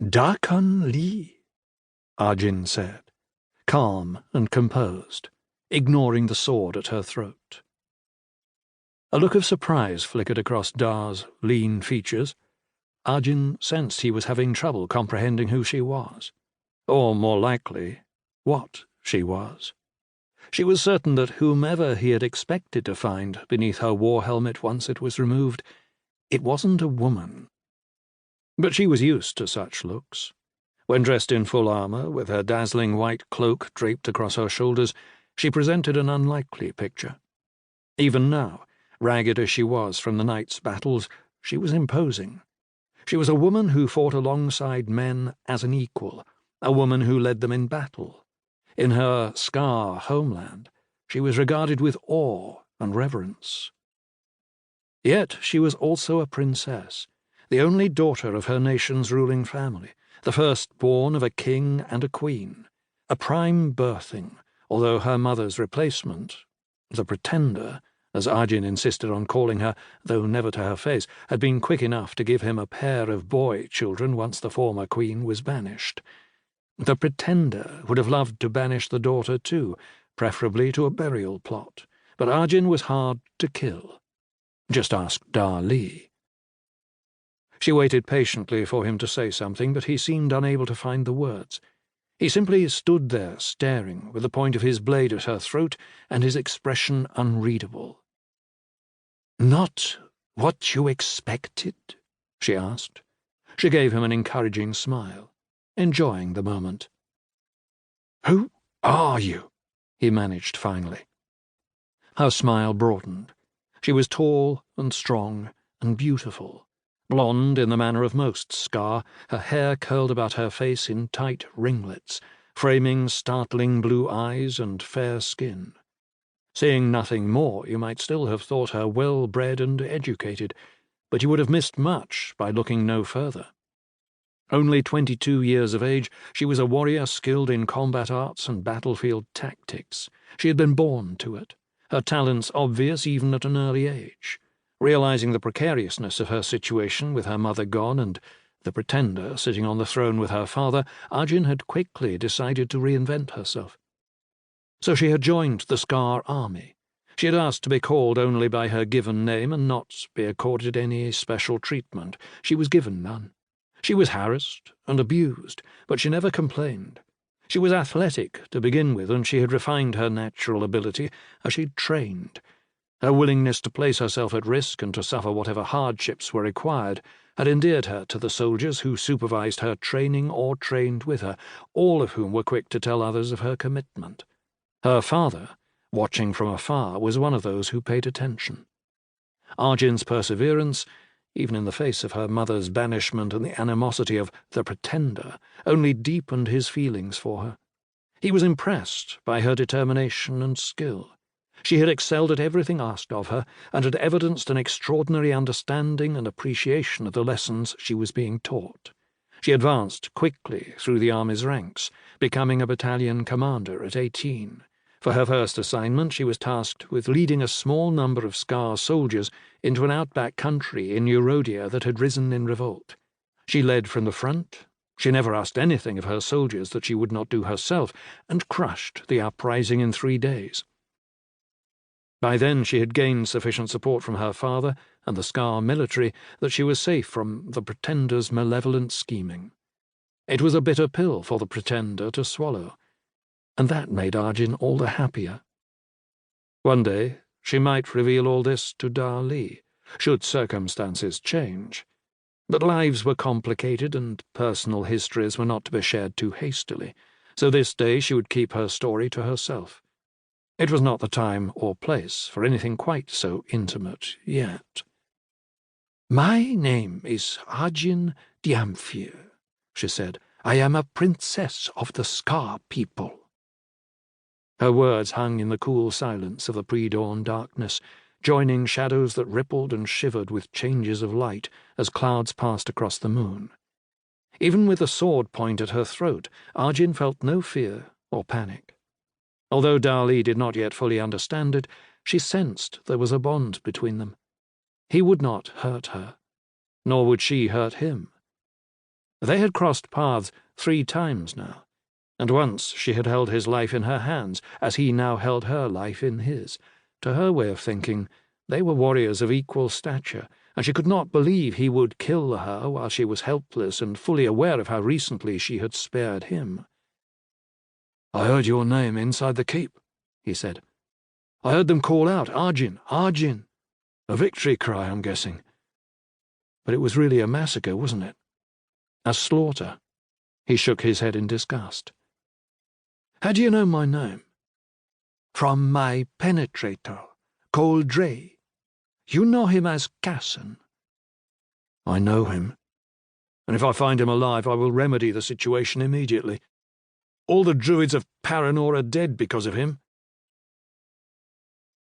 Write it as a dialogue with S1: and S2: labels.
S1: Darkan Lee, Arjun said, calm and composed, ignoring the sword at her throat. A look of surprise flickered across Dar's lean features. Arjun sensed he was having trouble comprehending who she was, or more likely, what she was. She was certain that whomever he had expected to find beneath her war helmet once it was removed, it wasn't a woman. But she was used to such looks. When dressed in full armor, with her dazzling white cloak draped across her shoulders, she presented an unlikely picture. Even now, ragged as she was from the night's battles, she was imposing. She was a woman who fought alongside men as an equal, a woman who led them in battle. In her Skaar homeland, she was regarded with awe and reverence. Yet she was also a princess, the only daughter of her nation's ruling family, the firstborn of a king and a queen, a prime birthing, although her mother's replacement, the pretender, as Arjun insisted on calling her, though never to her face, had been quick enough to give him a pair of boy children once the former queen was banished. The pretender would have loved to banish the daughter too, preferably to a burial plot, but Arjun was hard to kill. Just ask Dar Leah. She waited patiently for him to say something, but he seemed unable to find the words. He simply stood there staring, with the point of his blade at her throat and his expression unreadable. "Not what you expected?" she asked. She gave him an encouraging smile, enjoying the moment. "Who are you?" he managed finally. Her smile broadened. She was tall and strong and beautiful, blonde in the manner of most Skaar, her hair curled about her face in tight ringlets, framing startling blue eyes and fair skin. Seeing nothing more, you might still have thought her well-bred and educated, but you would have missed much by looking no further. Only 22 years of age, she was a warrior skilled in combat arts and battlefield tactics. She had been born to it, her talents obvious even at an early age. Realizing the precariousness of her situation with her mother gone and the pretender sitting on the throne with her father, Arjun had quickly decided to reinvent herself. So she had joined the Skaar army. She had asked to be called only by her given name and not be accorded any special treatment. She was given none. She was harassed and abused, but she never complained. She was athletic to begin with, and she had refined her natural ability as she'd trained. Her willingness to place herself at risk and to suffer whatever hardships were required had endeared her to the soldiers who supervised her training or trained with her, all of whom were quick to tell others of her commitment. Her father, watching from afar, was one of those who paid attention. Arjun's perseverance, even in the face of her mother's banishment and the animosity of the pretender, only deepened his feelings for her. He was impressed by her determination and skill. She had excelled at everything asked of her, and had evidenced an extraordinary understanding and appreciation of the lessons she was being taught. She advanced quickly through the army's ranks, becoming a battalion commander at 18. For her first assignment, she was tasked with leading a small number of Skaar soldiers into an outback country in Eurodia that had risen in revolt. She led from the front. She never asked anything of her soldiers that she would not do herself, and crushed the uprising in 3 days. By then she had gained sufficient support from her father and the Skaar military that she was safe from the pretender's malevolent scheming. It was a bitter pill for the pretender to swallow, and that made Arjun all the happier. One day she might reveal all this to Dar Leah, should circumstances change. But lives were complicated and personal histories were not to be shared too hastily, so this day she would keep her story to herself. It was not the time or place for anything quite so intimate yet. "My name is Arjun Diamphir," she said. "I am a princess of the Skaar people." Her words hung in the cool silence of the pre-dawn darkness, joining shadows that rippled and shivered with changes of light as clouds passed across the moon. Even with the sword point at her throat, Arjun felt no fear or panic. Although Dar Leah did not yet fully understand it, she sensed there was a bond between them. He would not hurt her, nor would she hurt him. They had crossed paths 3 times now, and once she had held his life in her hands, as he now held her life in his. To her way of thinking, they were warriors of equal stature, and she could not believe he would kill her while she was helpless and fully aware of how recently she had spared him. "I heard your name inside the keep," he said. "I heard them call out, 'Arjun, Arjun.' A victory cry, I'm guessing. But it was really a massacre, wasn't it? A slaughter." He shook his head in disgust. "How do you know my name?" "From my penetrator, called Dre. You know him as Casson." "I know him. And if I find him alive, I will remedy the situation immediately. All the druids of Paranor are dead because of him.